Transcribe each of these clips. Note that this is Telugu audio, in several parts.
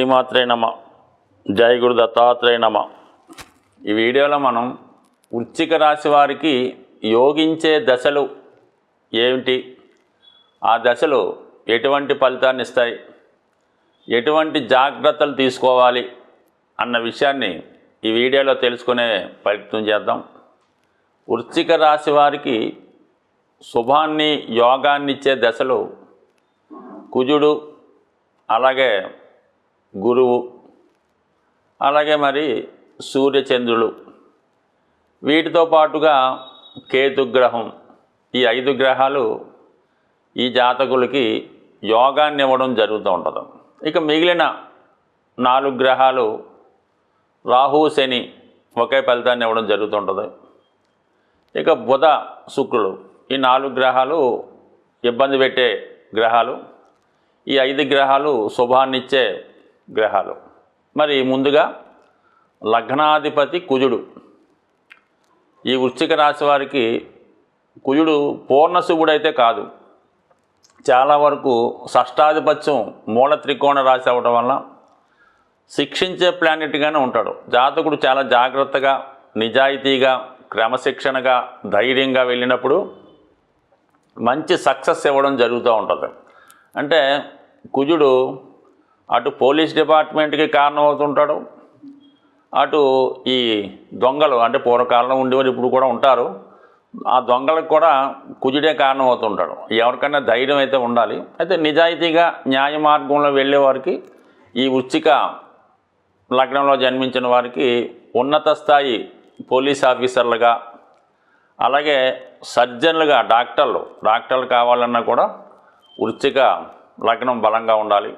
శ్రీమాత్రే నమ. జై గురు దత్తాత్రేయ నమ. ఈ వీడియోలో మనం వృశ్చిక రాశి వారికి యోగించే దశలు ఏమిటి, ఆ దశలు ఎటువంటి ఫలితాన్ని ఇస్తాయి, ఎటువంటి జాగ్రత్తలు తీసుకోవాలి అన్న విషయాన్ని ఈ వీడియోలో తెలుసుకునే ప్రయత్నం చేద్దాం. వృశ్చిక రాశి వారికి శుభాన్ని యోగాన్ని ఇచ్చే దశలు కుజుడు, అలాగే గురువు, అలాగే మరి సూర్యచంద్రులు, వీటితో పాటుగా కేతుగ్రహం. ఈ 5 గ్రహాలు ఈ జాతకులకి యోగాన్ని ఇవ్వడం జరుగుతూ ఉంటుంది. ఇక మిగిలిన 4 గ్రహాలు రాహు, శని ఒకే ఫలితాన్ని ఇవ్వడం జరుగుతుంటుంది. ఇక బుధ, శుక్రుడు, ఈ 4 గ్రహాలు ఇబ్బంది పెట్టే గ్రహాలు. ఈ 5 గ్రహాలు శుభాన్నిచ్చే గ్రహాలు. మరి ముందుగా లగ్నాధిపతి కుజుడు. ఈ వృశ్చిక రాశి వారికి కుజుడు పూర్ణ శుభుడైతే కాదు, చాలా వరకు షష్టాధిపత్యం మూల త్రికోణ రాశి అవ్వడం వల్ల శిక్షించే ప్లానెట్గానే ఉంటాడు. జాతకుడు చాలా జాగ్రత్తగా, నిజాయితీగా, క్రమశిక్షణగా, ధైర్యంగా వెళ్ళినప్పుడు మంచి సక్సెస్ ఇవ్వడం జరుగుతూ ఉంటుంది. అంటే కుజుడు అటు పోలీస్ డిపార్ట్మెంట్కి కారణం అవుతుంటాడు, అటు ఈ దొంగలు అంటే పూర్వకాలంలో ఉండేవారు, ఇప్పుడు కూడా ఉంటారు, ఆ దొంగలకు కూడా కుజుడే కారణం అవుతుంటాడు. ఎవరికైనా ధైర్యం అయితే ఉండాలి. అయితే నిజాయితీగా న్యాయ మార్గంలో వెళ్ళేవారికి, ఈ వృశ్చిక లగ్నంలో జన్మించిన వారికి ఉన్నత స్థాయి పోలీస్ ఆఫీసర్లుగా, అలాగే సర్జన్లుగా, డాక్టర్లు కావాలన్నా కూడా వృశ్చిక లగ్నం బలంగా ఉండాలి.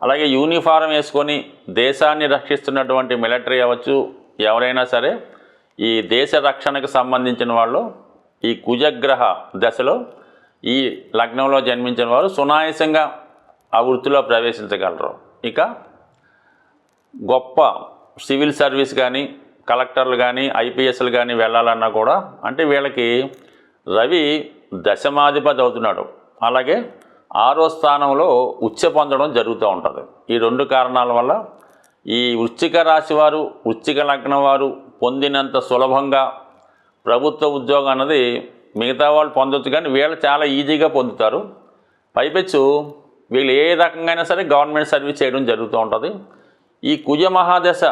అలాగే యూనిఫారం వేసుకొని దేశాన్ని రక్షిస్తున్నటువంటి మిలిటరీ అవ్వచ్చు, ఎవరైనా సరే ఈ దేశ రక్షణకు సంబంధించిన వాళ్ళు ఈ కుజగ్రహ దశలో ఈ లగ్నంలో జన్మించిన వారు సునాయాసంగా ఆ వృత్తిలో ప్రవేశించగలరు. ఇక గొప్ప సివిల్ సర్వీస్ కానీ, కలెక్టర్లు కానీ, ఐపీఎస్లు కానీ వెళ్ళాలన్నా కూడా, అంటే వీళ్ళకి రవి దశమాధిపతి అవుతున్నాడు, అలాగే 6వ స్థానంలో ఉచ్చ పొందడం జరుగుతూ ఉంటుంది. ఈ 2 కారణాల వల్ల ఈ వృశ్చిక రాశి వారు, వృశ్చిక లగ్నం వారు పొందినంత సులభంగా ప్రభుత్వ ఉద్యోగం అన్నది మిగతా వాళ్ళు పొందొచ్చు, కానీ వీళ్ళు చాలా ఈజీగా పొందుతారు. పైపెచ్చు వీళ్ళు ఏ రకంగా సరే గవర్నమెంట్ సర్వీస్ చేయడం జరుగుతూ ఉంటుంది. ఈ కుజ మహాదశ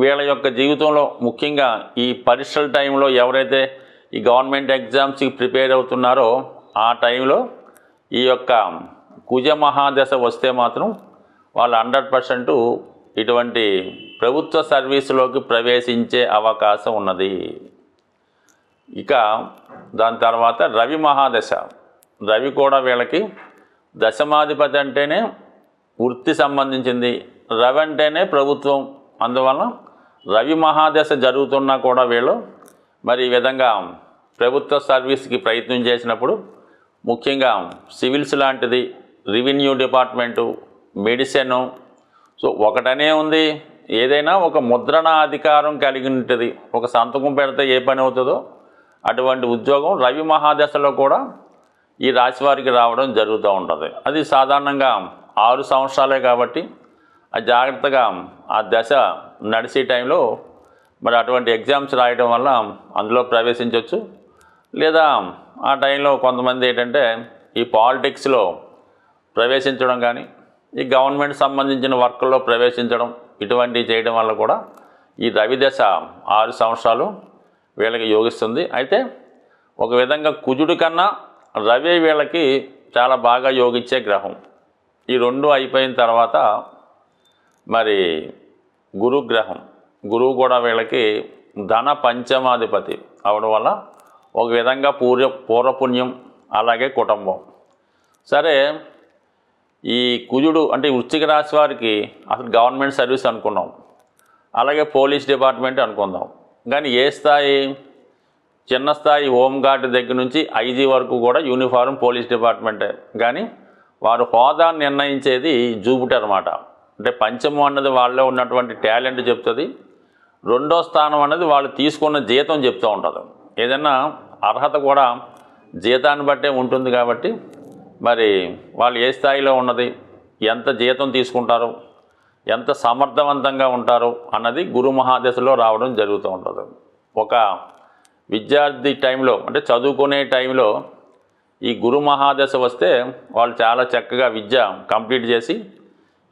వీళ్ళ యొక్క జీవితంలో, ముఖ్యంగా ఈ పరీక్షల టైంలో ఎవరైతే ఈ గవర్నమెంట్ ఎగ్జామ్స్కి ప్రిపేర్ అవుతున్నారో ఆ టైంలో ఈ యొక్క కుజ మహాదశ వస్తే మాత్రం వాళ్ళు 100% ఇటువంటి ప్రభుత్వ సర్వీసులోకి ప్రవేశించే అవకాశం ఉన్నది. ఇక దాని తర్వాత రవి మహాదశ. రవి కూడా వీళ్ళకి దశమాధిపతి అంటేనే వృత్తి సంబంధించింది, రవి అంటేనే ప్రభుత్వం. అందువలన రవి మహాదశ జరుగుతున్నా కూడా వీళ్ళు మరి ఈ విధంగా ప్రభుత్వ సర్వీస్కి ప్రయత్నం చేసినప్పుడు, ముఖ్యంగా సివిల్స్ లాంటిది, రెవెన్యూ డిపార్ట్మెంటు, మెడిసిన్, సో ఒకటనే ఉంది, ఏదైనా ఒక ముద్రణ అధికారం కలిగి ఉంటుంది. ఒక సంతకం పెడితే ఏ పని అవుతుందో అటువంటి ఉద్యోగం రవి మహాదశలో కూడా ఈ రాశి వారికి రావడం జరుగుతూ ఉంటుంది. అది సాధారణంగా 6 సంవత్సరాలే కాబట్టి ఆ జాగ్రత్తగా ఆ దశ నడిచే టైంలో మరి అటువంటి ఎగ్జామ్స్ రాయడం వల్ల అందులో ప్రవేశించవచ్చు. లేదా ఆ టైంలో కొంతమంది ఏంటంటే ఈ పాలిటిక్స్లో ప్రవేశించడం కానీ, ఈ గవర్నమెంట్ సంబంధించిన వర్క్లో ప్రవేశించడం, ఇటువంటివి చేయడం వల్ల కూడా ఈ రవి దశ 6 సంవత్సరాలు వీళ్ళకి యోగిస్తుంది. అయితే ఒక విధంగా కుజుడి కన్నా రవి వీళ్ళకి చాలా బాగా యోగించే గ్రహం. ఈ 2 అయిపోయిన తర్వాత మరి గురుగ్రహం. గురువు కూడా వీళ్ళకి ధన పంచమాధిపతి అవడం వల్ల ఒక విధంగా పూర్వపుణ్యం, అలాగే కుటుంబం. సరే, ఈ కుజుడు అంటే వృశ్చిక రాశి వారికి అసలు గవర్నమెంట్ సర్వీస్ అనుకున్నాం, అలాగే పోలీస్ డిపార్ట్మెంట్ అనుకుందాం, కానీ ఏ స్థాయి, చిన్న స్థాయి హోంగార్డ్ దగ్గర నుంచి ఐజీ వరకు కూడా యూనిఫారం పోలీస్ డిపార్ట్మెంటే. కానీ వారు హోదా నిర్ణయించేది జూపిటర్ అన్నమాట. అంటే పంచమం అన్నది వాళ్ళలో ఉన్నటువంటి టాలెంట్ చెప్తుంది, 2వ స్థానం అన్నది వాళ్ళు తీసుకున్న జీతం చెప్తూ ఉంటుంది. ఏదైనా అర్హత కూడా జీతాన్ని బట్టే ఉంటుంది కాబట్టి మరి వాళ్ళు ఏ స్థాయిలో ఉన్నది, ఎంత జీతం తీసుకుంటారు, ఎంత సమర్థవంతంగా ఉంటారో అన్నది గురు మహాదశలో రావడం జరుగుతూ ఉంటుంది. ఒక విద్యార్థి టైంలో అంటే చదువుకునే టైంలో ఈ గురు మహాదశ వస్తే వాళ్ళు చాలా చక్కగా విద్య కంప్లీట్ చేసి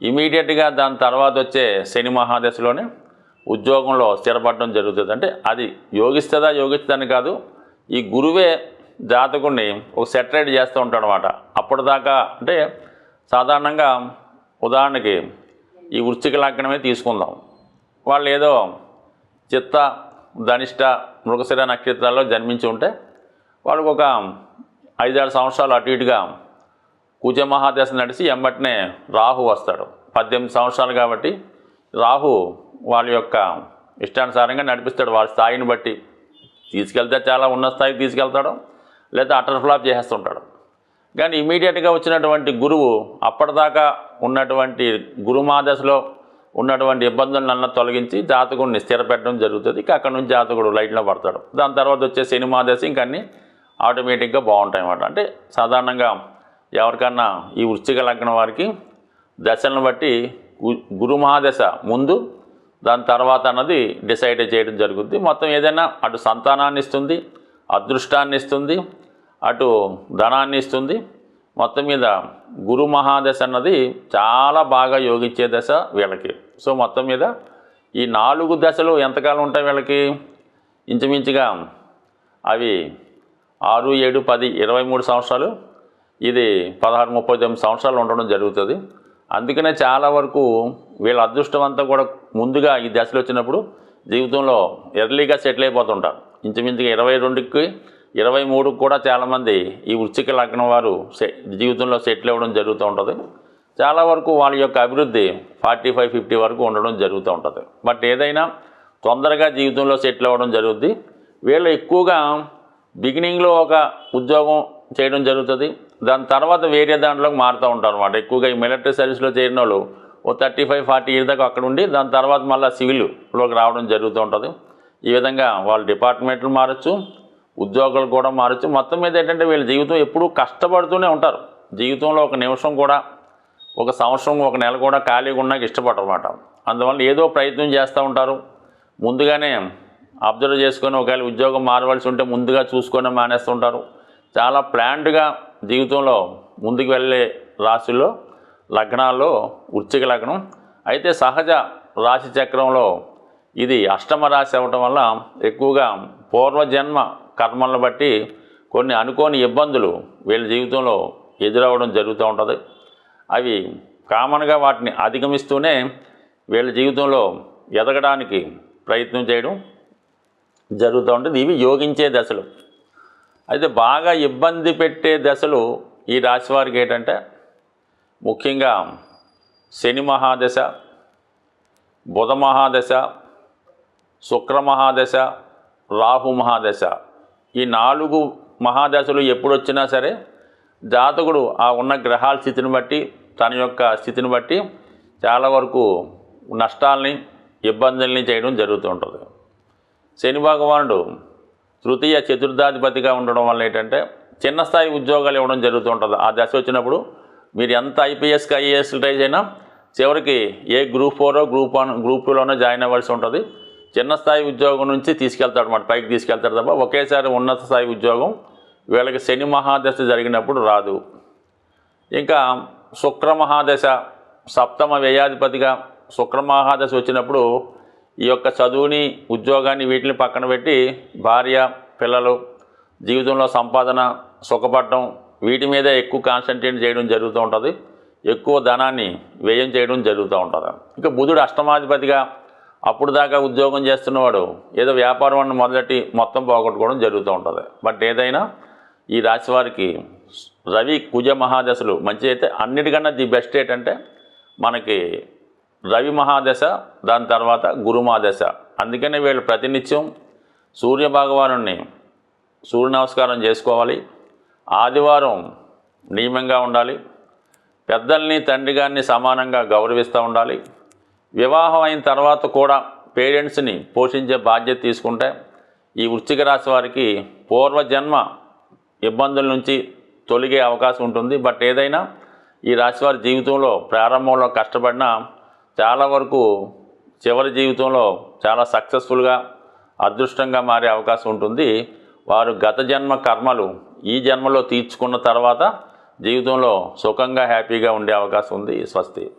ఇమీడియట్గా దాని తర్వాత వచ్చే శని మహాదశలోనే ఉద్యోగంలో స్థిరపడడం జరుగుతుంది. అంటే అది యోగిస్తుందని కాదు, ఈ గురువే జాతకుడిని ఒక సెటరేట్ చేస్తూ ఉంటాడు అనమాట. అప్పటిదాకా అంటే సాధారణంగా ఉదాహరణకి ఈ వృశ్చిక లగ్నమే తీసుకుందాం. వాళ్ళు ఏదో చిత్త ధనిష్ట మృగశిర నక్షత్రాల్లో జన్మించి ఉంటే వాళ్ళకు ఒక 5-6 సంవత్సరాలు అటు ఇటుగా కుజ మహాదశ నడిచి ఎంబటినే రాహు వస్తాడు. 18 సంవత్సరాలు కాబట్టి రాహు వాళ్ళ యొక్క ఇష్టానుసారంగా నడిపిస్తాడు. వాళ్ళ స్థాయిని బట్టి తీసుకెళ్తే చాలా ఉన్నత స్థాయికి తీసుకెళ్తాడు, లేదా అటర్ ఫ్లాప్ చేసేస్తుంటాడు. కానీ ఇమీడియట్గా వచ్చినటువంటి గురువు అప్పటిదాకా ఉన్నటువంటి గురుమాదశలో ఉన్నటువంటి ఇబ్బందులను తొలగించి జాతకుడిని స్థిరపెట్టడం జరుగుతుంది. ఇక అక్కడ నుంచి జాతకుడు లైట్లో పడతాడు. దాని తర్వాత వచ్చే శని మహాదశ ఇంకన్నీ ఆటోమేటిక్గా బాగుంటాయి అన్నమాట. అంటే సాధారణంగా ఎవరికన్నా ఈ వృశ్చిక లగ్నం వారికి దశలను బట్టి గురు మహాదశ ముందు దాని తర్వాత అన్నది డిసైడ్ చేయడం జరుగుతుంది. మొత్తం ఏదైనా అటు సంతానాన్ని ఇస్తుంది, అదృష్టాన్ని ఇస్తుంది, అటు ధనాన్ని ఇస్తుంది. మొత్తం మీద గురు మహాదశ అన్నది చాలా బాగా యోగించే దశ వీళ్ళకి. సో మొత్తం మీద ఈ 4 దశలు ఎంతకాలం ఉంటాయి వీళ్ళకి? ఇంచుమించుగా అవి 6, 7, 10, 23 సంవత్సరాలు, ఇది 16, 39 సంవత్సరాలు ఉండడం జరుగుతుంది. అందుకనే చాలా వరకు వీళ్ళ అదృష్టం అంతా కూడా ముందుగా ఈ దశలు వచ్చినప్పుడు జీవితంలో ఎర్లీగా సెటిల్ అయిపోతుంటారు. ఇంచుమించుగా 22కి 23కి కూడా చాలామంది ఈ వృశ్చిక లగ్నం వారు జీవితంలో సెటిల్ అవ్వడం జరుగుతూ ఉంటుంది. చాలా వరకు వాళ్ళ యొక్క అభివృద్ధి 45, 50 వరకు ఉండడం జరుగుతూ ఉంటుంది. బట్ ఏదైనా తొందరగా జీవితంలో సెటిల్ అవ్వడం జరుగుద్ది. వీళ్ళు ఎక్కువగా బిగినింగ్లో ఒక ఉద్యోగం చేయడం జరుగుతుంది, దాని తర్వాత వేరే దాంట్లోకి మారుతూ ఉంటారు అన్నమాట. ఎక్కువగా ఈ మిలిటరీ సర్వీస్లో చేరిన వాళ్ళు ఓ 35, 40 ఇయర్ దాకా అక్కడ ఉండి దాని తర్వాత మళ్ళీ సివిల్లోకి రావడం జరుగుతూ ఉంటుంది. ఈ విధంగా వాళ్ళు డిపార్ట్మెంట్లు మారచ్చు, ఉద్యోగాలు కూడా మారచ్చు. మొత్తం మీద ఏంటంటే వీళ్ళ జీవితం ఎప్పుడూ కష్టపడుతూనే ఉంటారు. జీవితంలో ఒక నిమిషం కూడా, ఒక సంవత్సరం, ఒక నెల కూడా ఖాళీగా ఉన్నాక ఇష్టపడరు అన్నమాట. అందువల్ల ఏదో ప్రయత్నం చేస్తూ ఉంటారు. ముందుగానే అబ్జర్వ్ చేసుకొని ఒకవేళ ఉద్యోగం మారవలసి ఉంటే ముందుగా చూసుకొని మానేస్తుంటారు. చాలా ప్లాన్డ్గా జీవితంలో ముందుకు వెళ్ళే రాశుల్లో లగ్నాల్లో వృశ్చిక లగ్నం. అయితే సహజ రాశి చక్రంలో ఇది అష్టమ రాశి అవ్వటం వల్ల ఎక్కువగా పూర్వజన్మ కర్మలను బట్టి కొన్ని అనుకోని ఇబ్బందులు వీళ్ళ జీవితంలో ఎదురవ్వడం జరుగుతూ ఉంటుంది. అవి కామన్గా వాటిని అధిగమిస్తూనే వీళ్ళ జీవితంలో ఎదగడానికి ప్రయత్నం చేయడం జరుగుతూ ఉంటుంది. ఇవి యోగించే దశలు. అయితే బాగా ఇబ్బంది పెట్టే దశలు ఈ రాశి వారికి ఏంటంటే ముఖ్యంగా శని మహాదశ, బుధ మహాదశ, శుక్ర మహాదశ, రాహు మహాదశ. ఈ 4 మహాదశలు ఎప్పుడు వచ్చినా సరే జాతకుడు ఆ ఉన్న గ్రహాల స్థితిని బట్టి, తన యొక్క స్థితిని బట్టి చాలా వరకు నష్టాలని, ఇబ్బందుల్ని చేయడం జరుగుతూ ఉంటుంది. శని భగవానుడు తృతీయ చతుర్థాధిపతిగా ఉండడం వల్ల ఏంటంటే చిన్న స్థాయి ఉద్యోగాలు ఇవ్వడం జరుగుతూ ఉంటుంది. ఆ దశ వచ్చినప్పుడు మీరు ఎంత ఐపీఎస్కి ఐఏఎస్ ట్రై అయినా చివరికి ఏ గ్రూప్ 4 గ్రూప్ 1 గ్రూప్ 2లోనే జాయిన్ అవ్వాల్సి ఉంటుంది. చిన్న స్థాయి ఉద్యోగం నుంచి తీసుకెళ్తాడు అన్నమాట, పైకి తీసుకెళ్తాడు తప్ప ఒకేసారి ఉన్నత స్థాయి ఉద్యోగం వీళ్ళకి శని మహాదశ జరిగినప్పుడు రాదు. ఇంకా శుక్ర మహాదశ, సప్తమ వ్యయాధిపతిగా శుక్ర మహాదశ వచ్చినప్పుడు ఈ యొక్క చదువుని, ఉద్యోగాన్ని వీటిని పక్కన పెట్టి భార్య, పిల్లలు, జీవితంలో సంపాదన, సుఖపడటం వీటి మీదే ఎక్కువ కాన్సన్ట్రేట్ చేయడం జరుగుతూ ఉంటుంది. ఎక్కువ ధనాన్ని వ్యయం చేయడం జరుగుతూ ఉంటుంది. ఇంకా బుధుడు అష్టమాధిపతిగా అప్పుడు దాకా ఉద్యోగం చేస్తున్నవాడు ఏదో వ్యాపారం అన్న మొదలెట్టి మొత్తం పోగొట్టుకోవడం జరుగుతూ ఉంటుంది. బట్ ఏదైనా ఈ రాశి వారికి రవి కుజ మహాదశలు మంచి అయితే అన్నిటికన్నా ది బెస్ట్ ఏంటంటే మనకి రవి మహాదశ, దాని తర్వాత గురు మహాదశ. అందుకనే వీళ్ళు ప్రతినిత్యం సూర్య భగవానుని సూర్య నమస్కారం చేసుకోవాలి. ఆదివారం నియమంగా ఉండాలి. పెద్దల్ని, తండ్రి గారిని సమానంగా గౌరవిస్తూ ఉండాలి. వివాహం అయిన తర్వాత కూడా పేరెంట్స్ని పోషించే బాధ్యత తీసుకుంటే ఈ వృశ్చిక రాశి వారికి పూర్వజన్మ ఇబ్బందుల నుంచి తొలగే అవకాశం ఉంటుంది. బట్ ఏదైనా ఈ రాశివారి జీవితంలో ప్రారంభంలో కష్టపడినా చాలా వరకు చివరి జీవితంలో చాలా సక్సెస్ఫుల్గా అదృష్టంగా మారే అవకాశం ఉంటుంది. వారు గత జన్మ కర్మలు ఈ జన్మలో తీర్చుకున్న తర్వాత జీవితంలో సుఖంగా హ్యాపీగా ఉండే అవకాశం ఉంది. స్వస్తి.